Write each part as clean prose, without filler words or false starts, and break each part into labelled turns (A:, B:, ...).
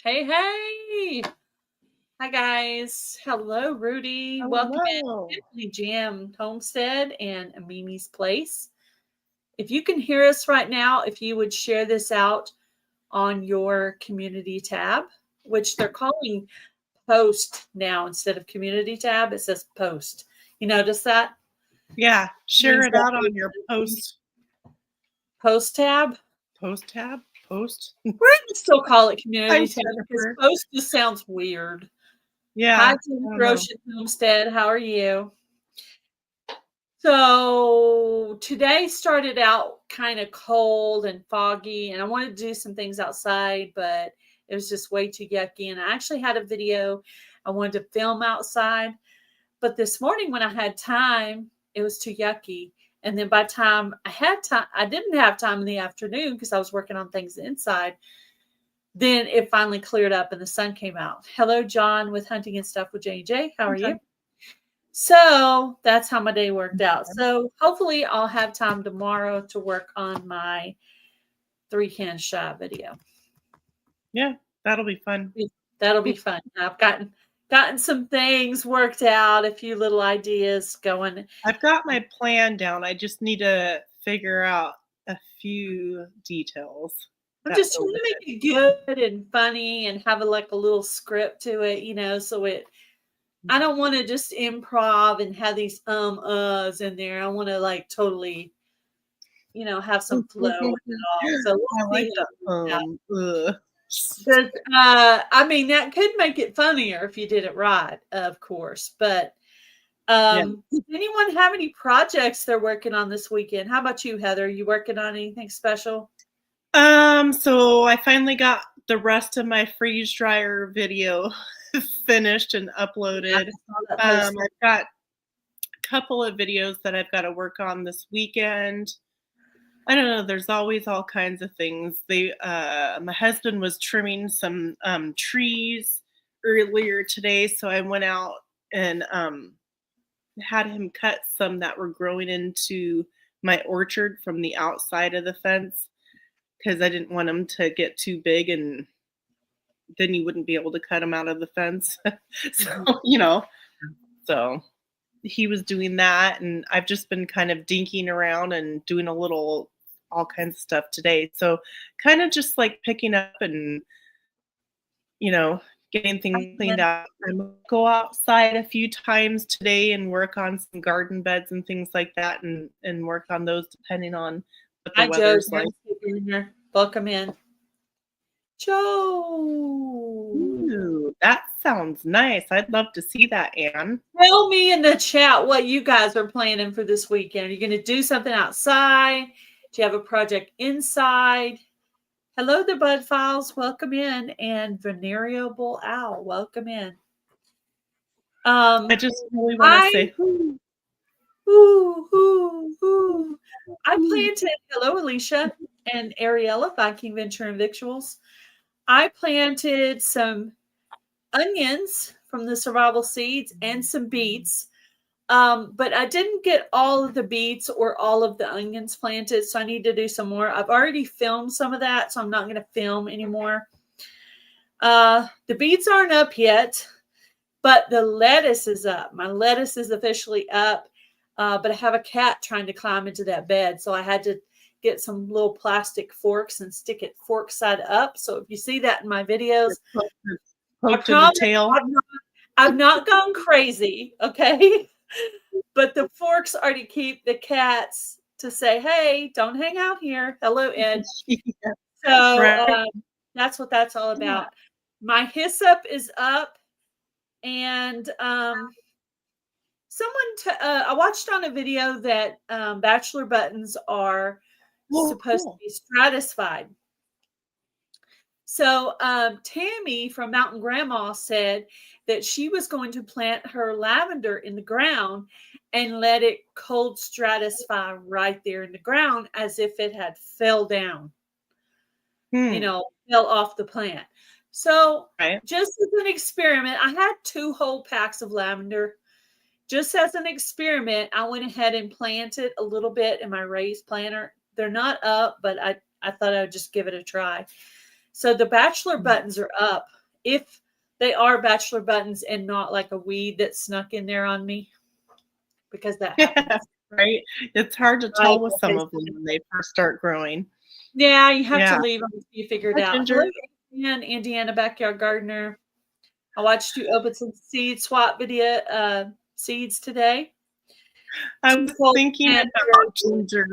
A: Hey, hey. Hi, guys. Hello, Rudy. Welcome
B: Hello.
A: in Simply Jam Homestead and Mimi's Place. If you can hear us right now, if you would share this out on your community tab, which they're calling post now instead of community tab, it says post. You notice that?
B: Yeah, share
A: Means
B: it
A: that
B: out on your post
A: tab.
B: tab. Post.
A: We're going to still call it
B: Hi,
A: community tab because
B: Jennifer.
A: post just sounds weird.
B: Yeah,
A: Hi, Tim
B: I don't know.
A: Ferocious Homestead. How are you? So today started out kind of cold and foggy, and I wanted to do some things outside, but it was just way too yucky. And I actually had a video I wanted to film outside, but this morning when I had time, it was too yucky. And then by the time I had time, I didn't have time in the afternoon because I was working on things inside. Then it finally cleared up and the sun came out. Hello, John, with Hunting and Stuff with J&J. How are you? So that's how my day worked out. So hopefully I'll have time tomorrow to work on my 3 Cans Shy video.
B: Yeah, that'll be fun.
A: That'll be fun. I've gotten some things worked out, a few little ideas going.
B: I've got my plan down. I just need to figure out a few details.
A: I'm just trying to make it good and funny and have a little script to it, so I don't want to just improv and have these uhs in there. I want to totally, have some flow with it all. So we'll
B: I
A: see
B: like
A: that. I mean, that could make it funnier if you did it right, of course. But does anyone have any projects they're working on this weekend? How about you, Heather? Are you working on anything special?
B: So I finally got the rest of my freeze dryer video finished and uploaded. I've got a couple of videos that I've got to work on this weekend. I don't know. There's always all kinds of things. My husband was trimming some trees earlier today, so I went out and had him cut some that were growing into my orchard from the outside of the fence because I didn't want them to get too big and then you wouldn't be able to cut them out of the fence. So he was doing that, and I've just been kind of dinking around and doing all kinds of stuff today. So kind of just picking up and, getting things cleaned out. I'm going to go outside a few times today and work on some garden beds and things like that and work on those depending on what the weather's like.
A: Welcome in. Joe.
B: Ooh, that sounds nice. I'd love to see that, Anne.
A: Tell me in the chat what you guys are planning for this weekend. Are you going to do something outside? Do you have a project inside? Hello, the Bud Files. Welcome in. And Venerable Owl. Welcome in.
B: I just really want to say,
A: I planted, hello, Alicia and Ariella, Viking Venture and Victuals. I planted some onions from the survival seeds and some beets. But I didn't get all of the beets or all of the onions planted, so I need to do some more. I've already filmed some of that, so I'm not going to film anymore. The beets aren't up yet, but the lettuce is up. My lettuce is officially up, but I have a cat trying to climb into that bed, so I had to get some little plastic forks and stick it fork side up. So if you see that in my videos, I've not gone crazy, okay? But the forks are to keep the cats to say, hey, don't hang out here. Hello, Ed. So that's what that's all about. My hyssop is up. And I watched on a video that bachelor buttons are supposed to be stratified. So Tammy from Mountain Grandma said that she was going to plant her lavender in the ground and let it cold stratify right there in the ground as if it had fell down, fell off the plant. So just as an experiment, I had 2 whole packs of lavender. Just as an experiment, I went ahead and planted a little bit in my raised planter. They're not up, but I thought I would just give it a try. So the bachelor buttons are up if they are bachelor buttons and not like a weed that snuck in there on me, because that happens.
B: Right? It's hard to tell with some of them when they first start growing.
A: Yeah, you have to leave them until you figure it out.
B: Ginger.
A: Hello, Indiana Backyard Gardener. I watched you open some seed swap video seeds today.
B: I was thinking about Ginger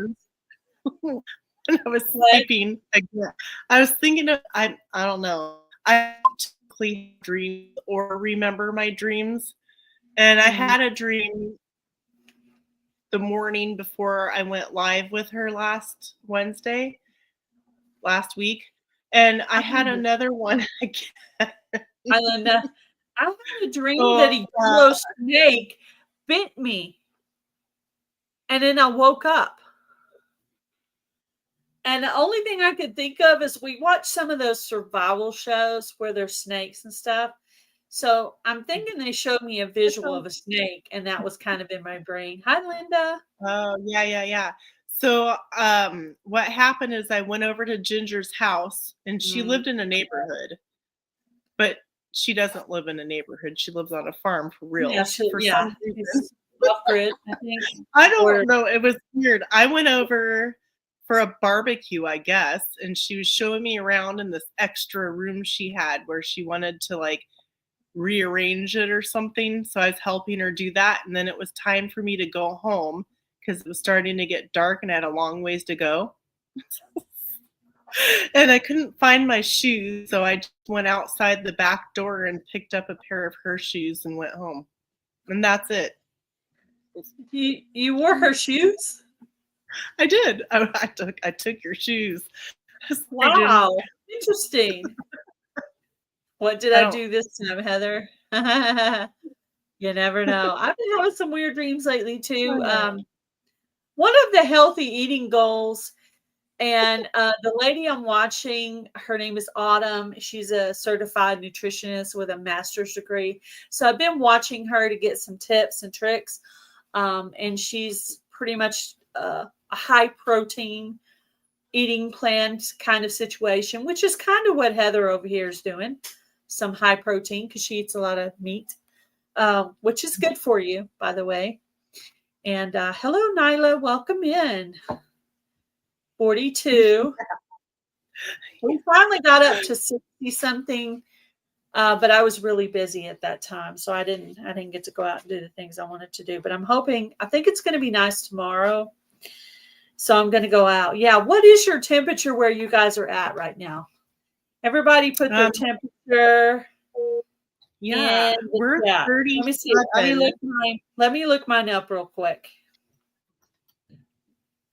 B: when I was sleeping again. I was thinking of I don't know. I typically dream or remember my dreams. And I had a dream the morning before I went live with her last week. And I had another one again.
A: Linda, I had a dream that a yellow snake bit me. And then I woke up. And the only thing I could think of is we watch some of those survival shows where there's snakes and stuff. So I'm thinking they showed me a visual of a snake, and that was kind of in my brain. Hi, Linda.
B: Oh, yeah. So what happened is I went over to Ginger's house, and she lived in a neighborhood, but she doesn't live in a neighborhood. She lives on a farm for real.
A: Yeah,
B: some reason.
A: Off-grid, I think.
B: I don't know. It was weird. I went over for a barbecue, I guess, and she was showing me around in this extra room she had where she wanted to like rearrange it or something. So I was helping her do that. And then it was time for me to go home because it was starting to get dark and I had a long ways to go. And I couldn't find my shoes. So I just went outside the back door and picked up a pair of her shoes and went home. And that's it.
A: You wore her shoes?
B: I did. I took your shoes.
A: Wow. Interesting. What did I do this time, Heather? You never know. I've been having some weird dreams lately too. One of the healthy eating goals, and the lady I'm watching, her name is Autumn. She's a certified nutritionist with a master's degree. So I've been watching her to get some tips and tricks. And she's pretty much a high protein eating plan kind of situation, which is kind of what Heather over here is doing. Some high protein because she eats a lot of meat, which is good for you, by the way. And hello, Nyla. Welcome in. 42. We finally got up to 60 something, but I was really busy at that time, so I didn't get to go out and do the things I wanted to do. But I think it's going to be nice tomorrow, so I'm going to go out. Yeah, what is your temperature where you guys are at right now? Everybody put their temperature.
B: Yeah, we're 30.
A: Let me see. Let me look mine up real quick.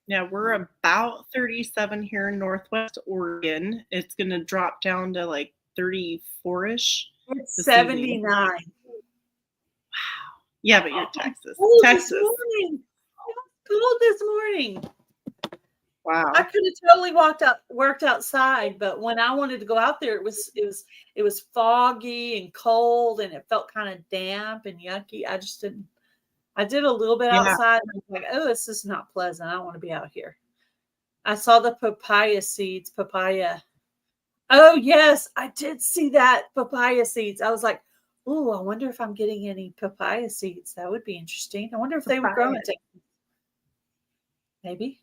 B: Yeah, we're about 37 here in Northwest Oregon. It's going to drop down to like 34-ish.
A: It's 79. Wow.
B: Yeah, but you're Texas.
A: Texas. Cold this morning.
B: Wow.
A: I could have totally worked outside, but when I wanted to go out there, it was foggy and cold, and it felt kind of damp and yucky. I just didn't. I did a little bit outside, and I was like, "Oh, this is not pleasant. I don't want to be out here." I saw the papaya seeds. Oh yes, I did see that papaya seeds. I was like, "Oh, I wonder if I'm getting any papaya seeds. That would be interesting. I wonder if they would grow in Texas. Maybe."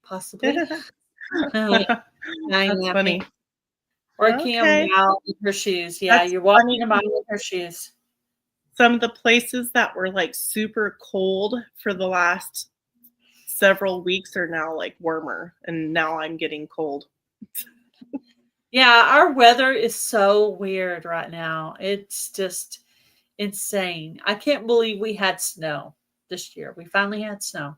A: Possibly.
B: That's funny.
A: Working them out with her shoes. Yeah, you're walking them out with her shoes.
B: Some of the places that were like super cold for the last several weeks are now like warmer, and now I'm getting cold.
A: Yeah, our weather is so weird right now. It's just insane. I can't believe we had snow this year. We finally had snow.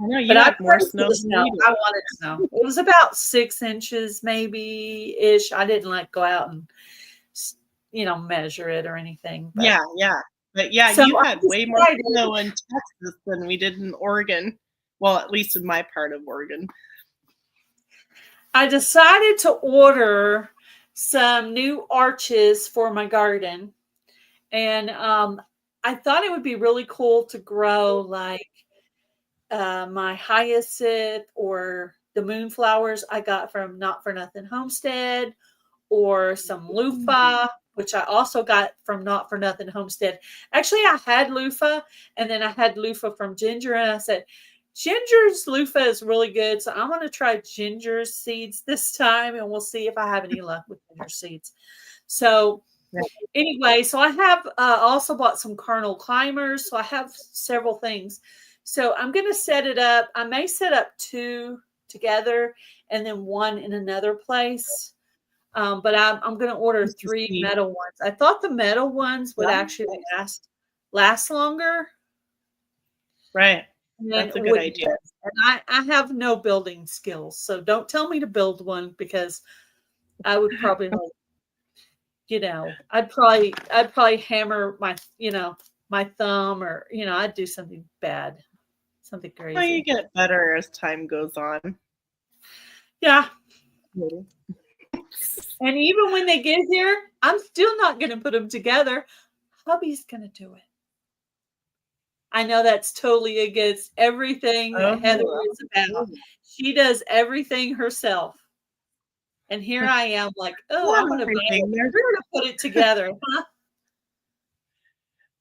B: I know you had more snow.
A: I wanted snow. It was about 6 inches, maybe ish. I didn't go out and measure it or anything. But.
B: Yeah. But yeah, so you had way more snow in Texas than we did in Oregon. Well, at least in my part of Oregon.
A: I decided to order some new arches for my garden, and I thought it would be really cool to grow like my hyacinth or the moonflowers I got from Not For Nothing Homestead, or some loofah, which I also got from Not For Nothing Homestead. Actually, I had loofah, and then I had loofah from Ginger, and I said, Ginger's loofah is really good, so I'm going to try Ginger's seeds this time, and we'll see if I have any luck with Ginger seeds. So anyway, so I have also bought some carnal climbers, so I have several things. So I'm going to set it up. I may set up 2 together and then 1 in another place. But I'm going to order 3 metal ones. I thought the metal ones would actually last longer.
B: Right. That's a good idea.
A: And I have no building skills, so don't tell me to build one, because I would probably, I'd probably hammer my, my thumb, or, I'd do something bad, something crazy.
B: Well, you get better as time goes on.
A: Yeah. And even when they get here, I'm still not going to put them together. Hubby's going to do it. I know that's totally against everything that Heather is about. She does everything herself. And here I am like, I'm going to put it together.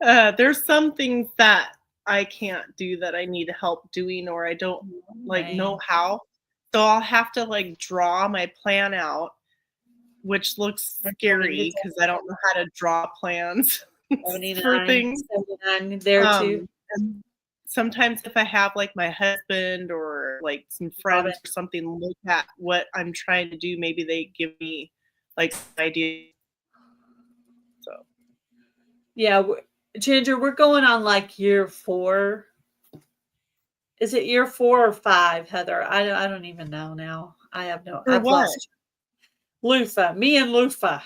A: Huh?
B: There's some things that I can't do that I need help doing, or I don't know how. So I'll have to draw my plan out, which looks scary because I don't know how to draw plans for things.
A: 79 there too.
B: And sometimes if I have my husband or some friends or something look at what I'm trying to do, maybe they give me ideas. So
A: yeah, Ginger, we're going on year 4. Is it year 4 or 5, Heather? I don't even know now. I have no.
B: For what?
A: Loofah. Me and Loofah.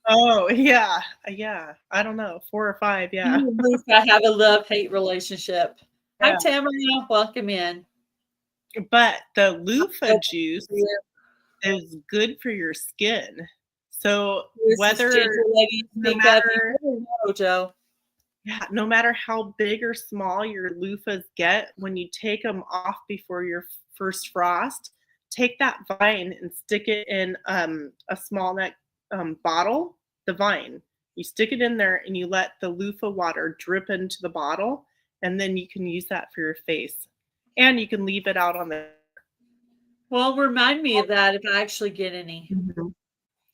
B: Oh yeah. I don't know. 4 or 5. Yeah.
A: Me and Loofah have a love-hate relationship. Yeah. Hi, Tamara. Welcome in.
B: But the loofah juice is good for your skin. So no matter how big or small your loofahs get, when you take them off before your first frost, take that vine and stick it in a small neck bottle, the vine. You stick it in there and you let the loofah water drip into the bottle, and then you can use that for your face. And you can leave it out on the...
A: Well, remind me of that if I actually get any.
B: Mm-hmm.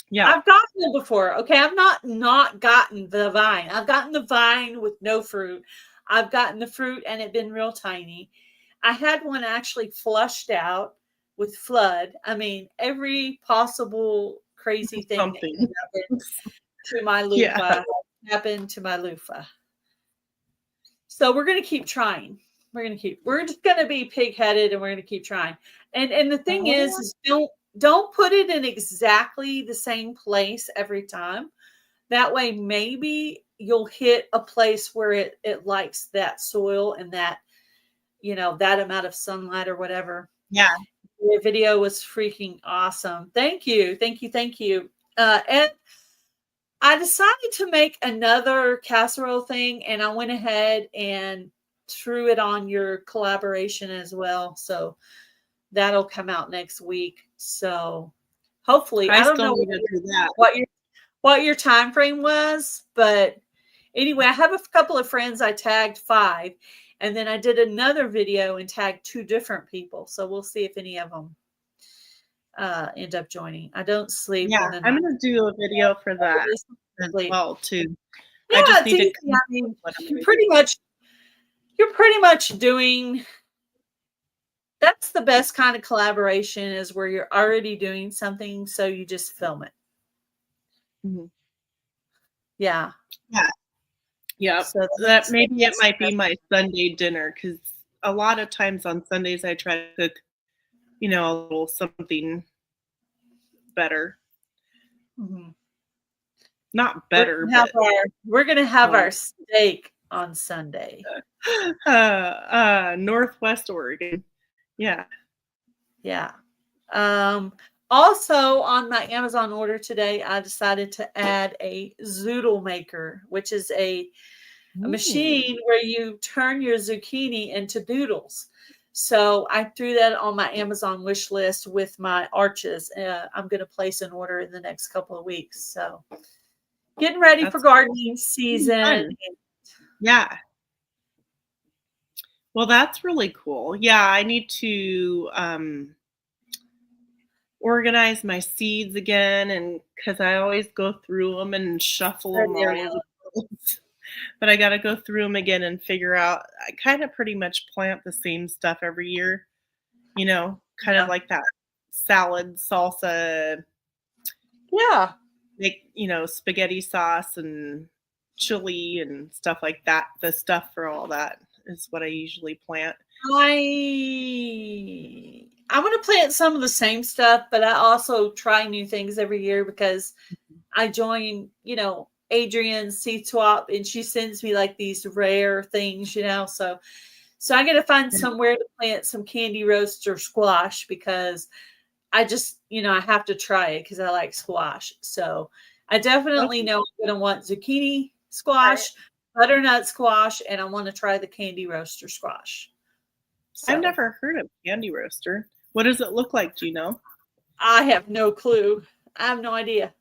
B: Yeah.
A: I've gotten them before. Okay, I've not gotten the vine. I've gotten the vine with no fruit. I've gotten the fruit and it's been real tiny. I had one actually flushed out with flood. I mean, every possible crazy thing that happened to my loofah happened to my loofah. So we're going to keep trying. We're just going to be pig-headed, and we're going to keep trying. And the thing is don't put it in exactly the same place every time. That way, maybe you'll hit a place where it likes that soil and that, that amount of sunlight or whatever.
B: Yeah.
A: Your video was freaking awesome. Thank you. And I decided to make another casserole thing, and I went ahead and threw it on your collaboration as well. So that'll come out next week. So hopefully, I don't know what your time frame was, but anyway, I have a couple of friends I tagged 5, and then I did another video and tagged 2 different people. So we'll see if any of them end up joining. I don't sleep.
B: Yeah, I'm going to do a video for that as well too.
A: Yeah, I just need you're pretty much doing. That's the best kind of collaboration, is where you're already doing something, so you just film it.
B: Mm-hmm.
A: Yeah.
B: Yeah. So that maybe it might be my Sunday dinner, because a lot of times on Sundays I try to cook, a little something better.
A: Mm-hmm.
B: Not better.
A: We're gonna have our steak on Sunday.
B: Northwest Oregon. Yeah.
A: Also on my Amazon order today, I decided to add a zoodle maker, which is a machine where you turn your zucchini into doodles. So I threw that on my Amazon wish list with my arches. I'm going to place an order in the next couple of weeks. So getting ready for gardening season.
B: Yeah. Well, that's really cool. Yeah, I need to organize my seeds again, and because I always go through them and shuffle them all over the place. But I got to go through them again and figure out. I kind of pretty much plant the same stuff every year, kind of like that salad salsa.
A: Yeah.
B: Make, spaghetti sauce and chili and stuff like that. The stuff for all that is what I usually plant.
A: I want to plant some of the same stuff, but I also try new things every year because I join, Adrian's seed swap, and she sends me like these rare things, so I got to find somewhere to plant some candy roast or squash because I just, I have to try it because I like squash. So I definitely know I'm going to want zucchini squash, butternut squash, and I want to try the candy roaster squash. So,
B: I've never heard of candy roaster. What does it look like? Do you know?
A: I have no clue. I have no idea.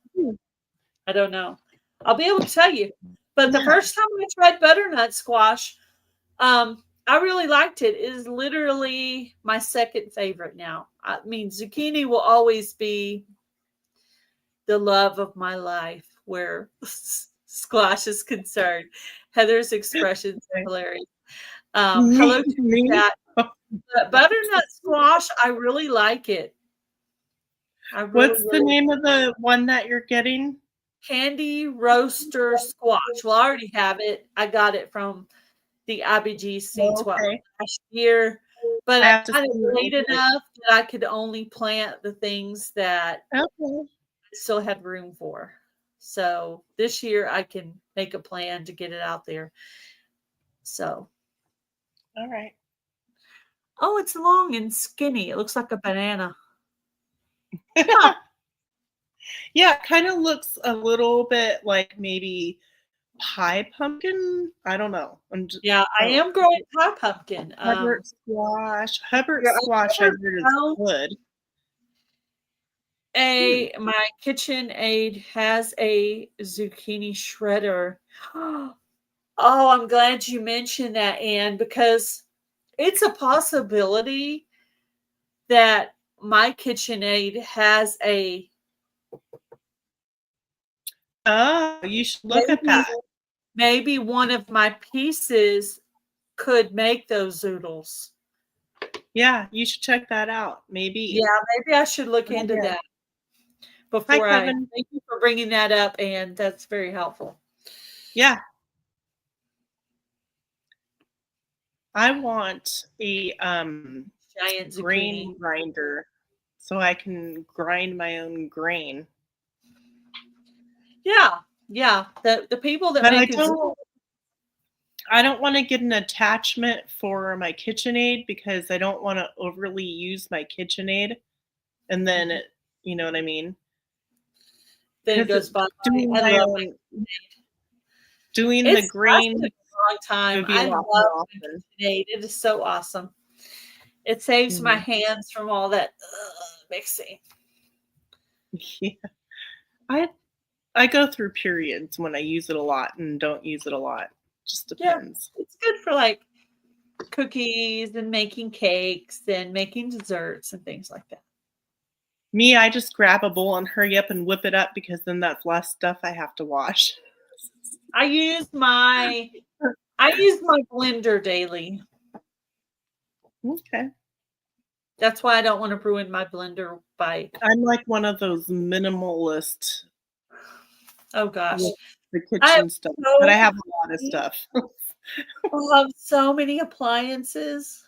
A: I don't know. I'll be able to tell you. But the first time I tried butternut squash, I really liked it. It is literally my second favorite now. I mean, zucchini will always be the love of my life where squash is concerned. Heather's expressions are hilarious. Hello to that. Butternut squash, I really like it.
B: What's the name of the one that you're getting?
A: Candy roaster squash. Well, I already have it. I got it from the IBG seed swap last year, but I got it late enough that I could only plant the things that I still had room for. So this year I can make a plan to get it out there. So.
B: All right.
A: Oh, it's long and skinny. It looks like a banana.
B: Yeah, it kind of looks a little bit like maybe pie pumpkin. I don't know.
A: I am growing pie pumpkin.
B: Hubbard squash. Hubbard squash, I heard is good.
A: My KitchenAid has a zucchini shredder. Oh, I'm glad you mentioned that, Anne, because it's a possibility that my KitchenAid has a.
B: Oh, you should look at that.
A: Maybe one of my pieces could make those zoodles.
B: Yeah, you should check that out. Maybe.
A: Yeah, maybe I should look into that before Kevin. Thank you for bringing that up, and that's very helpful.
B: Yeah. I want a
A: giant
B: grain grinder so I can grind my own grain.
A: Yeah. The people that make it.
B: I don't want to get an attachment for my KitchenAid because I don't want to overly use my KitchenAid, and then it, you know what I mean.
A: Then it goes by.
B: Doing the grain.
A: A long time. I love KitchenAid. It is so awesome. It saves my hands from all that mixing.
B: Yeah, I go through periods when I use it a lot and don't use it a lot. Just depends.
A: Yeah, it's good for like cookies and making cakes and making desserts and things like that.
B: Me, I just grab a bowl and hurry up and whip it up because then that's less stuff I have to wash.
A: I use my blender daily.
B: Okay.
A: That's why I don't want to ruin my blender by.
B: I'm like one of those minimalist.
A: Oh gosh.
B: The kitchen stuff, but I have a lot of stuff.
A: I have so many appliances.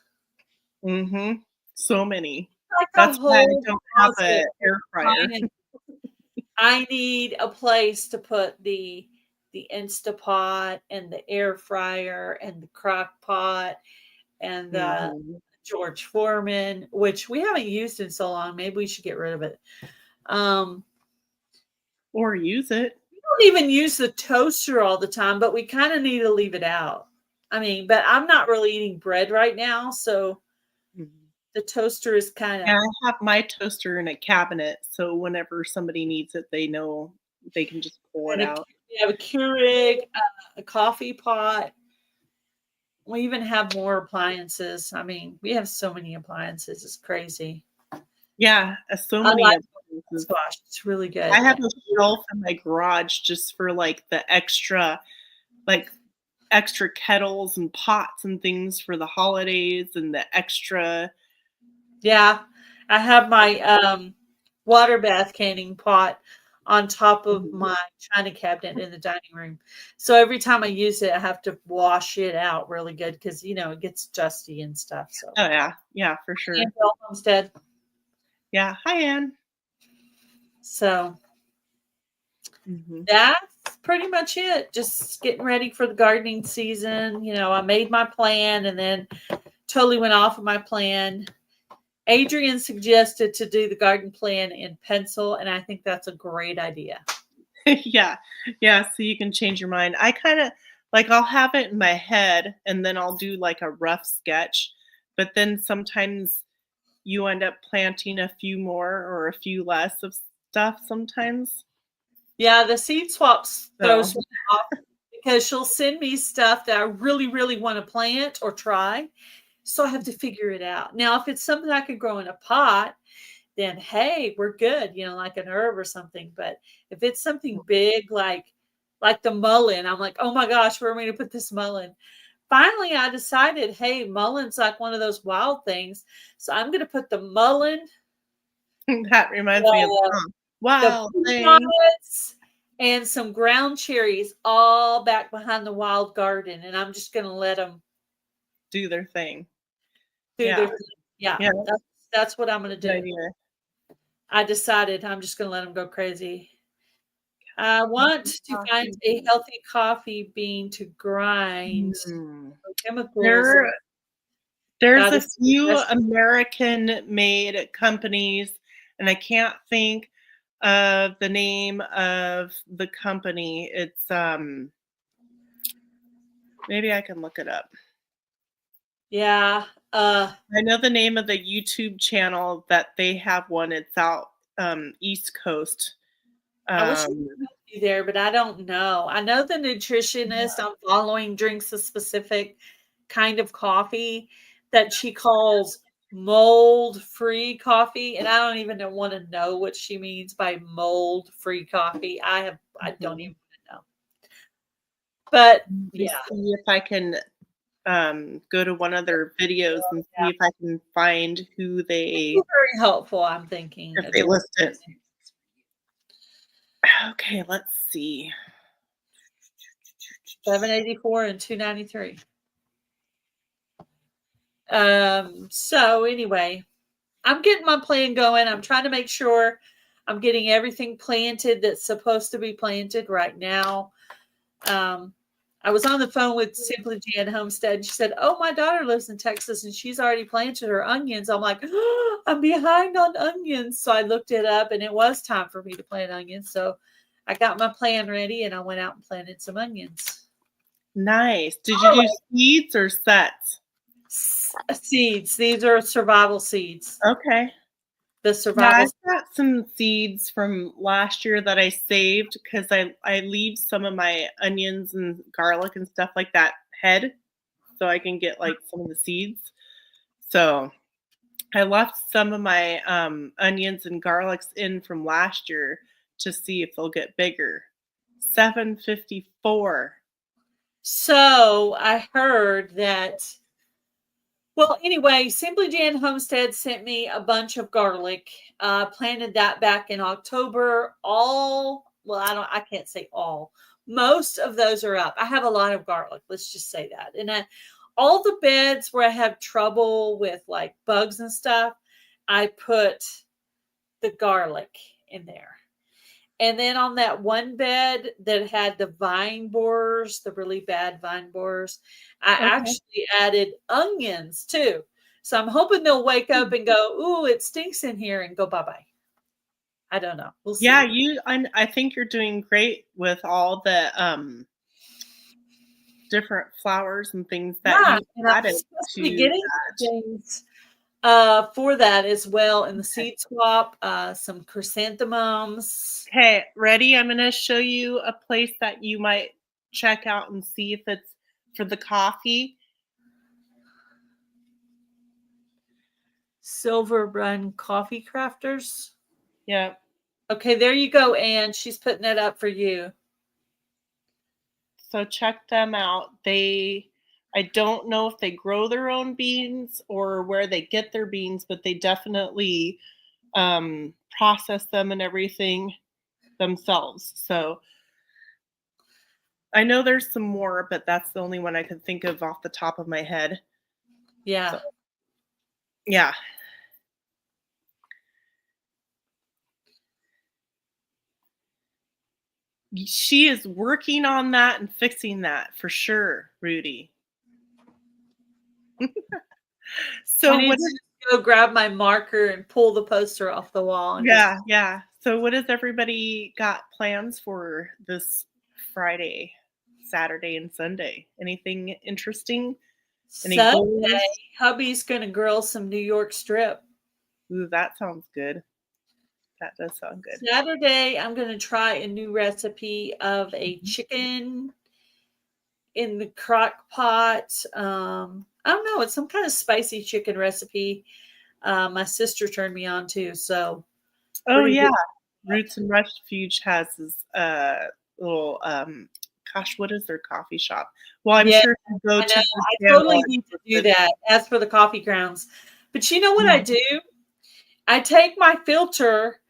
B: So many. That's why I don't have an air fryer.
A: I need a place to put the Instapot and the air fryer and the crock pot and the George Foreman, which we haven't used in so long. Maybe we should get rid of it.
B: Or use it.
A: We don't even use the toaster all the time, but we kind of need to leave it out. I mean, but I'm not really eating bread right now, so the toaster is kind of.
B: Yeah, I have my toaster in a cabinet, so whenever somebody needs it, they know they can just pull it
A: And
B: out.
A: we have a Keurig, a coffee pot. We even have more appliances. I mean, we have so many appliances. It's crazy.
B: Yeah, so
A: I
B: many
A: like
B: appliances.
A: squash. It's really good.
B: I have a shelf in my garage just for, like, the like, extra kettles and pots and things for the holidays and the extra.
A: Yeah, I have my water bath canning pot on top of
B: Mhm.
A: my china cabinet in the dining room. So every time I use it, I have to wash it out really good because it gets dusty and stuff. So
B: Oh, yeah. Yeah, for sure.
A: Gail Homestead.
B: Yeah. Hi, Ann.
A: So
B: Mhm.
A: that's pretty much it. Just getting ready for the gardening season. I made my plan and then totally went off of my plan. Adrian suggested to do the garden plan in pencil, and I think that's a great idea.
B: Yeah. Yeah, so you can change your mind. I kinda like, I'll have it in my head, and then I'll do, like, a rough sketch, but then sometimes you end up planting a few more or a few less of stuff sometimes.
A: Yeah, the seed swaps
B: So
A: throws me off because she'll send me stuff that I really, really want to plant or try. So I have to figure it out. Now, if it's something I could grow in a pot, then hey, we're good, like an herb or something. But if it's something big like the mullein, I'm like, oh my gosh, where am I going to put this mullein? Finally, I decided, hey, mullein's like one of those wild things. So I'm going to put the mullein,
B: that reminds me of the
A: the,
B: song.
A: the
B: Wild thing.
A: peanuts, and some ground cherries all back behind the wild garden. And I'm just going to let them
B: Do their thing.
A: do their
B: Yeah.
A: thing. Yeah,
B: Yeah,
A: that's what I'm going to
B: good
A: do.
B: idea.
A: I decided I'm just going to let them go crazy. I want to find
B: Coffee.
A: a healthy coffee bean to grind.
B: Mm.
A: No chemicals.
B: There there's
A: Got
B: a
A: a
B: few
A: suggestion.
B: American-made companies, and I can't think of the name of the company. It's, maybe I can look it up.
A: Yeah.
B: I know the name of the YouTube channel that they have one. It's out, East Coast.
A: I wish I could
B: Um,
A: help you there, but I don't know. I know the nutritionist I'm following drinks a specific kind of coffee that she calls mold-free coffee, and I don't even want to know what she means by mold-free coffee. I don't
B: mhm.
A: even know. But
B: Let me
A: yeah,
B: see if I can, go to one of their videos and see if I can find who
A: it'd be
B: they
A: very helpful, I'm thinking.
B: if they list it. Okay, let's see.
A: 784 and 293. So anyway, I'm getting my plan going. I'm trying to make sure I'm getting everything planted that's supposed to be planted right now. Um, I was on the phone with Simply Jan Homestead. And she said, "Oh, my daughter lives in Texas and she's already planted her onions." I'm like, oh, "I'm behind on onions." So I looked it up and it was time for me to plant onions. So I got my plan ready and I went out and planted some onions.
B: Nice. Did you do seeds or sets?
A: Seeds. These are survival seeds.
B: Okay.
A: The
B: Yeah,
A: survival.
B: I've got some seeds from last year that I saved because I leave some of my onions and garlic and stuff like that head so I can get, like, some of the seeds. So, I left some of my, onions and garlics in from last year to see if they'll get bigger. 754.
A: So I heard that. Well, anyway, Simply Jan Homestead sent me a bunch of garlic. Planted that back in October. I can't say all. Most of those are up. I have a lot of garlic. Let's just say that. And all the beds where I have trouble with like bugs and stuff, I put the garlic in there. And then on that one bed that had the vine borers, the really bad vine borers, I
B: Okay.
A: actually added onions too. So I'm hoping they'll wake up and go, "Ooh, it stinks in here," and go bye-bye. I don't know. We'll
B: Yeah,
A: see.
B: I think you're doing great with all the, different flowers and things that
A: Yeah,
B: you
A: and I'm
B: added
A: supposed to be
B: to
A: getting
B: that.
A: some things. for that as well in the seed swap, some chrysanthemums.
B: Okay, ready? I'm going to show you a place that you might check out and see if it's for the coffee.
A: Silver Run Coffee Crafters.
B: Yeah.
A: Okay, there you go, Ann. She's putting it up for you.
B: So check them out. I don't know if they grow their own beans or where they get their beans, but they definitely process them and everything themselves. So I know there's some more, but that's the only one I could think of off the top of my head.
A: Yeah.
B: So, yeah. She is working on that and fixing that for sure, Rudy. So
A: I need to go grab my marker and pull the poster off the wall.
B: Yeah. So what does everybody got plans for this Friday, Saturday, and Sunday? Anything interesting? Any
A: Sunday,
B: goals?
A: hubby's gonna grill some New York strip.
B: Ooh, that sounds good. That does sound good.
A: Saturday, I'm gonna try a new recipe of a chicken in the crock pot. I don't know. It's some kind of spicy chicken recipe. My sister turned me on to. So,
B: Oh yeah,
A: good.
B: Roots and Refuge has this little gosh, what is their coffee shop? Well, I'm sure if you go to
A: I totally need to do that. As for the coffee grounds, but you know what I do? I take my filter,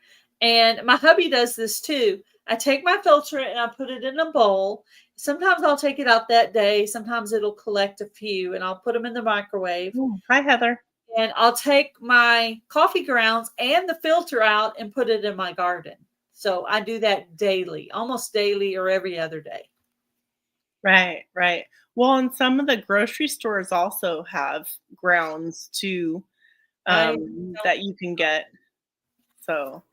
A: and my hubby does this too. I take my filter and I put it in a bowl. Sometimes I'll take it out that day. Sometimes it'll collect a few, and I'll put them in the microwave.
B: Hi, Heather.
A: And I'll take my coffee grounds and the filter out and put it in my garden. So I do that daily, almost daily or every other day.
B: Right. Well, and some of the grocery stores also have grounds too that you can get. So,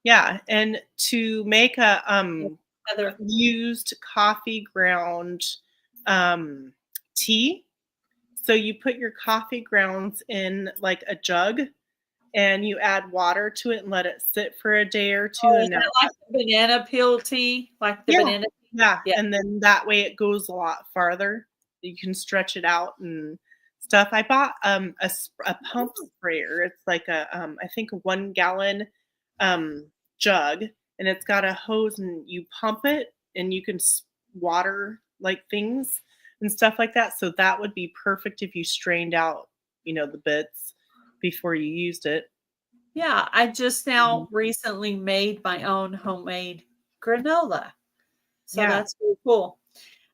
B: yeah, and to make a used coffee ground tea, so you put your coffee grounds in like a jug and you add water to it and let it sit for a day or two.
A: Is that like the banana peel tea? Like the banana tea?
B: Yeah, and then that way it goes a lot farther. You can stretch it out and stuff. I bought a pump sprayer. It's like a I think a 1 gallon jug, and it's got a hose, and you pump it and you can water like things and stuff like that. So that would be perfect if you strained out, the bits before you used it.
A: Yeah, I just now recently made my own homemade granola. So that's really cool.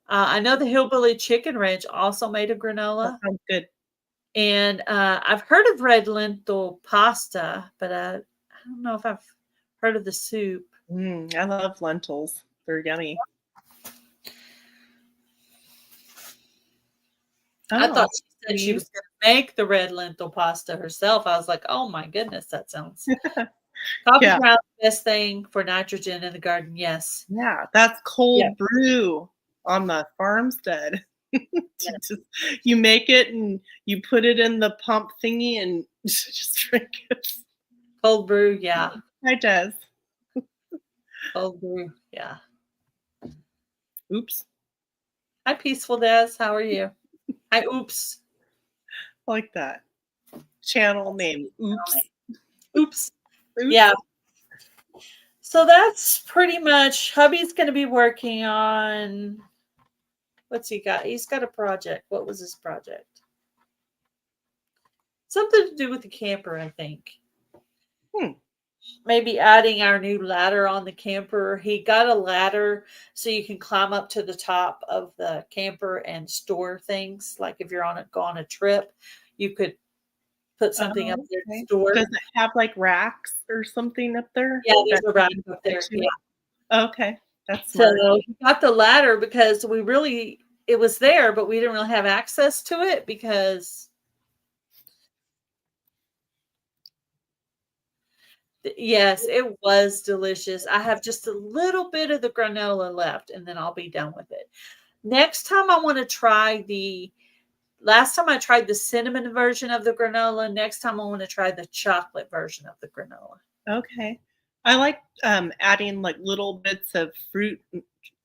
A: I know the Hillbilly Chicken Ranch also made a granola.
B: That sounds good.
A: And I've heard of red lentil pasta, but I don't know if I've heard of the soup.
B: I love lentils. They're yummy.
A: I thought she said she was going to make the red lentil pasta herself. I was like, oh my goodness, that sounds. Coffee ground, best thing for nitrogen in the garden. Yes.
B: Yeah, that's cold brew on the farmstead. You make it and you put it in the pump thingy and just drink it.
A: Cold brew, yeah.
B: Hi, Des.
A: Cold brew, yeah.
B: Oops.
A: Hi, Peaceful Des. How are you? Hi, Oops.
B: I like that. Channel name. Oops.
A: Oops. Yeah. So that's pretty much, hubby's going to be working on, what's he got? He's got a project. What was his project? Something to do with the camper, I think. Maybe adding our new ladder on the camper. He got a ladder so you can climb up to the top of the camper and store things. Like if you're go on a trip, you could put something up there to store.
B: Does it have like racks or something up there?
A: Yeah, there's a rack up there. Yeah.
B: Okay. That's smart.
A: So he got the ladder because it was there, but we didn't really have access to it because yes, it was delicious. I have just a little bit of the granola left and then I'll be done with it. Next time I want to try the last time I tried the cinnamon version of the granola. Next time I want to try the chocolate version of the granola.
B: Okay. I like adding like little bits of fruit,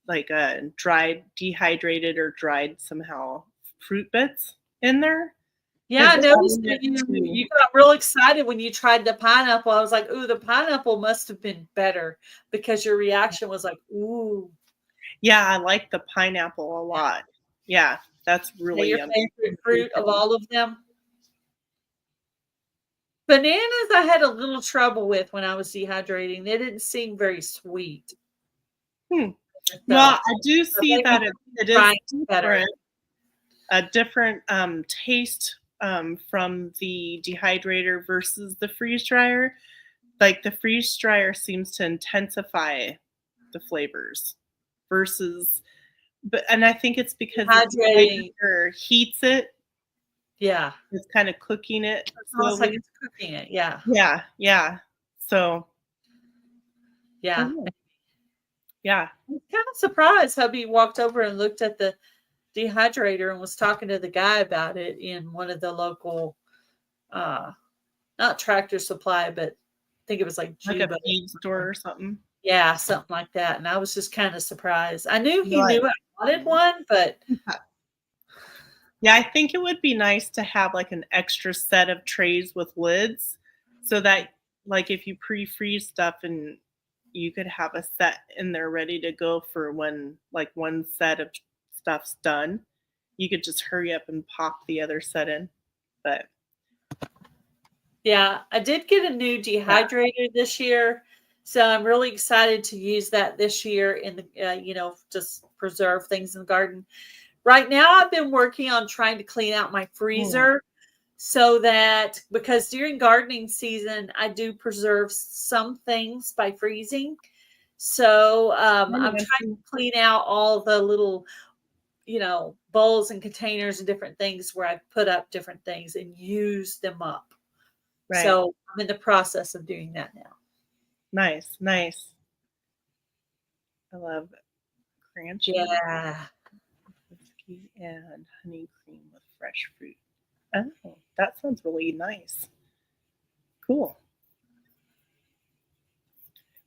B: like dried, dehydrated or dried somehow fruit bits in there.
A: Yeah, I noticed that
B: adding it to
A: you got real excited when you tried the pineapple. I was like, ooh, the pineapple must have been better because your reaction was like, ooh.
B: Yeah, I like the pineapple a lot. Yeah, that's
A: Yeah,
B: really
A: your
B: yummy.
A: favorite fruit of all of them. Bananas I had a little trouble with when I was dehydrating. They didn't seem very sweet.
B: Well,
A: So
B: I do see that it is
A: trying better.
B: a different taste from the dehydrator versus the freeze dryer. Like the freeze dryer seems to intensify the flavors versus, and I think it's because the
A: Dehydrating.
B: dehydrator heats it.
A: Yeah.
B: It's kind of cooking it
A: It's almost like
B: slowly.
A: it's cooking it. Yeah.
B: Yeah, yeah. So,
A: Yeah.
B: yeah.
A: I was kind of surprised hubby walked over and looked at the dehydrator and was talking to the guy about it in one of the local not Tractor Supply, but I think it was like
B: Like a
A: Juba.
B: feed store or something.
A: Yeah, something like that. And I was just kind of surprised. I knew he
B: Right.
A: knew I wanted one, but
B: Yeah, I think it would be nice to have like an extra set of trays with lids so that like if you pre-freeze stuff and you could have a set in there ready to go for when like one set of stuff's done. You could just hurry up and pop the other set in. But
A: yeah, I did get a new dehydrator this year. So I'm really excited to use that this year in the, just preserve things in the garden. Right now, I've been working on trying to clean out my freezer so that because during gardening season, I do preserve some things by freezing. So I'm trying to clean out all the little, bowls and containers and different things where I put up different things and use them up.
B: right.
A: So I'm in the process of doing that now.
B: Nice, nice. I love crunchy.
A: Yeah.
B: Whiskey and honey cream with fresh fruit. Oh, that sounds really nice. Cool.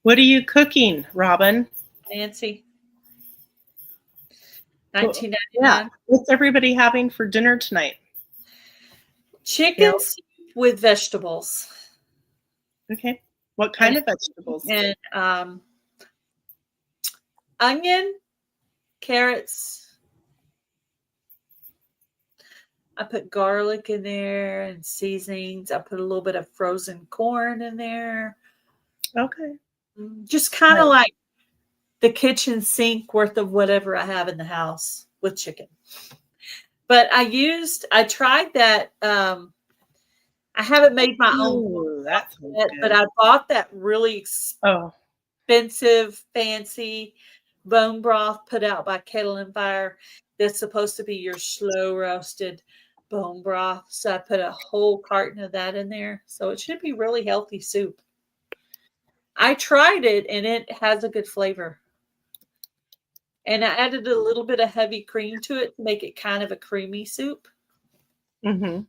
B: What are you cooking, Robin?
A: Nancy.
B: Cool.
A: 1999.
B: Yeah. What's everybody having for dinner tonight?
A: Chicken soup with vegetables.
B: Okay. What kind of vegetables?
A: And onion, carrots. I put garlic in there and seasonings. I put a little bit of frozen corn in there.
B: Okay.
A: Just kind of like the kitchen sink worth of whatever I have in the house with chicken. But I tried that. I haven't made my own, but I bought that really expensive, fancy bone broth put out by Kettle and Fire. That's supposed to be your slow roasted bone broth. So I put a whole carton of that in there. So it should be really healthy soup. I tried it and it has a good flavor. And I added a little bit of heavy cream to it to make it kind of a creamy soup.
B: Mm-hmm.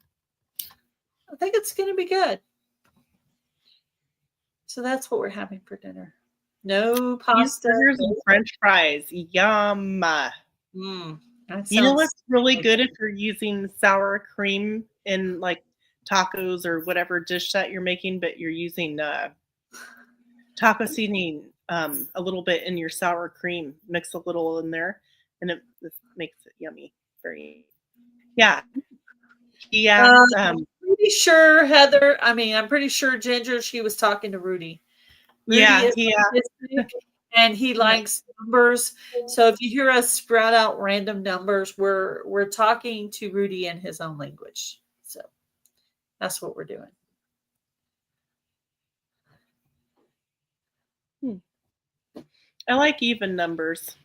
A: I think it's going to be good. So that's what we're having for dinner. No pasta.
B: Cheeseburgers and French fries. Yum. You know what's really good if you're using sour cream in like tacos or whatever dish that you're making, but you're using taco seasoning a little bit in your sour cream. Mix a little in there, and it makes it yummy. Very, yeah.
A: I'm pretty sure Heather. I mean, I'm pretty sure Ginger. She was talking to Rudy. Rudy is autistic, and he likes numbers. So if you hear us sprout out random numbers, we're talking to Rudy in his own language. So that's what we're doing.
B: I like even numbers.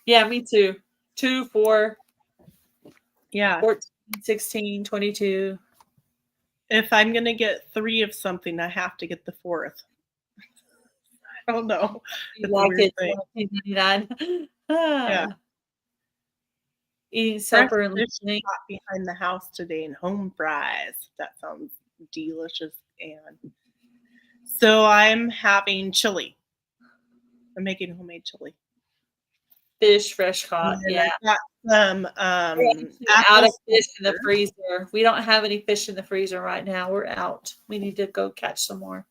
A: Yeah, me too. 2, 4.
B: Yeah.
A: 14, 16, 22.
B: If I'm going to get 3 of something, I have to get the 4th. I don't know.
A: You like it, 1999.
B: Yeah.
A: eating
B: Fresh
A: supper and
B: fish
A: listening.
B: caught behind the house today and home fries. That sounds delicious. And so I'm having chili. I'm making homemade chili.
A: Fish fresh caught.
B: And
A: Yeah.
B: I've got some
A: We're out
B: apple
A: of fish in the
B: cider.
A: freezer. We don't have any fish in the freezer right now. We're out. We need to go catch some more.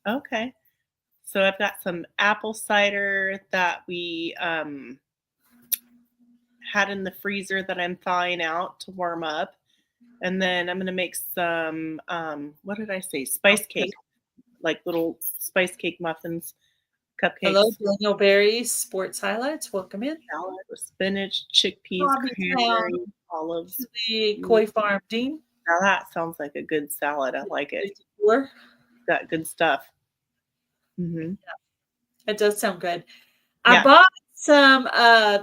B: Okay. So I've got some apple cider that we had in the freezer that I'm thawing out to warm up. And then I'm going to make some, what did I say? Spice cake, like little spice cake muffins, cupcakes.
A: Hello, Daniel Berry's Sports Highlights. Welcome in.
B: Salad with spinach, chickpeas, cranberry, olives.
A: Koi Farm Dean.
B: Now that sounds like a good salad. I like it.
A: 54.
B: Got good stuff. Mm-hmm.
A: Yeah, it does sound good.
B: Yeah.
A: I bought some,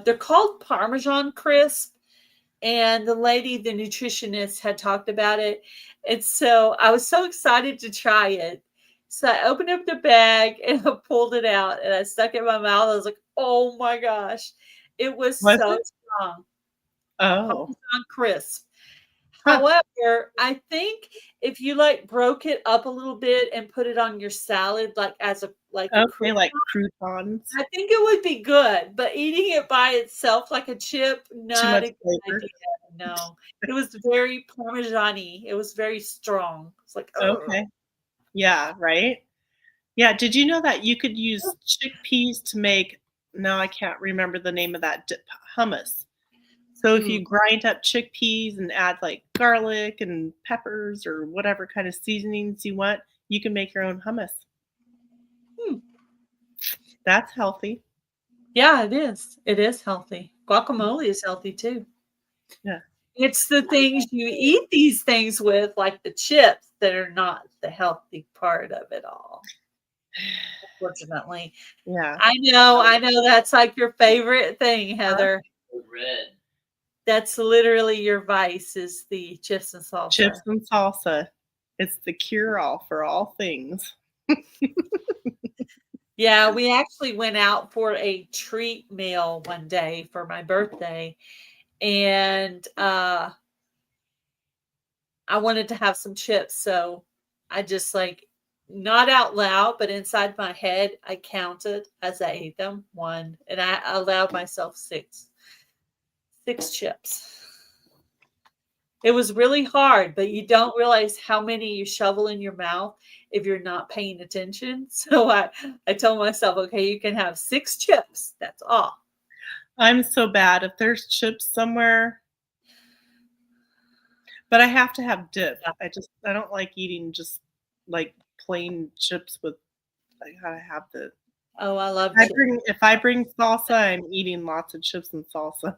A: they're called Parmesan Crisp. And the lady, the nutritionist, had talked about it. And so I was so excited to try it. So I opened up the bag and I pulled it out and I stuck it in my mouth. I was like, oh my gosh. It was so strong.
B: Oh.
A: Parmesan Crisp.
B: Huh.
A: However, I think if you like broke it up a little bit and put it on your salad, like as a like
B: croutons.
A: I think it would be good, but eating it by itself like a chip, not a good idea. No, it was very Parmesan-y. It was very strong. It's like,
B: okay, yeah, right. Yeah, did you know that you could use chickpeas to make? No, I can't remember the name of that hummus. So if you grind up chickpeas and add like garlic and peppers or whatever kind of seasonings you want, you can make your own hummus. That's healthy.
A: Yeah, it is. It is healthy. Guacamole is healthy too.
B: Yeah.
A: It's the things you eat these things with, like the chips, that are not the healthy part of it all. Unfortunately.
B: Yeah.
A: I know that's like your favorite thing, Heather.
C: Red.
A: That's literally your vice, is the chips and salsa.
B: Chips and salsa. It's the cure-all for all things.
A: Yeah, we actually went out for a treat meal one day for my birthday, and I wanted to have some chips, so I just like, not out loud, but inside my head, I counted as I ate them. 1, and I allowed myself 6 chips. It was really hard, but you don't realize how many you shovel in your mouth if you're not paying attention. So I told myself, okay, you can have 6 chips. That's all.
B: I'm so bad. If there's chips somewhere, but I have to have dip.
A: Yeah.
B: I don't like eating just like plain chips with, I gotta have the.
A: Oh, I love
B: chips. If I bring salsa, I'm eating lots of chips and salsa.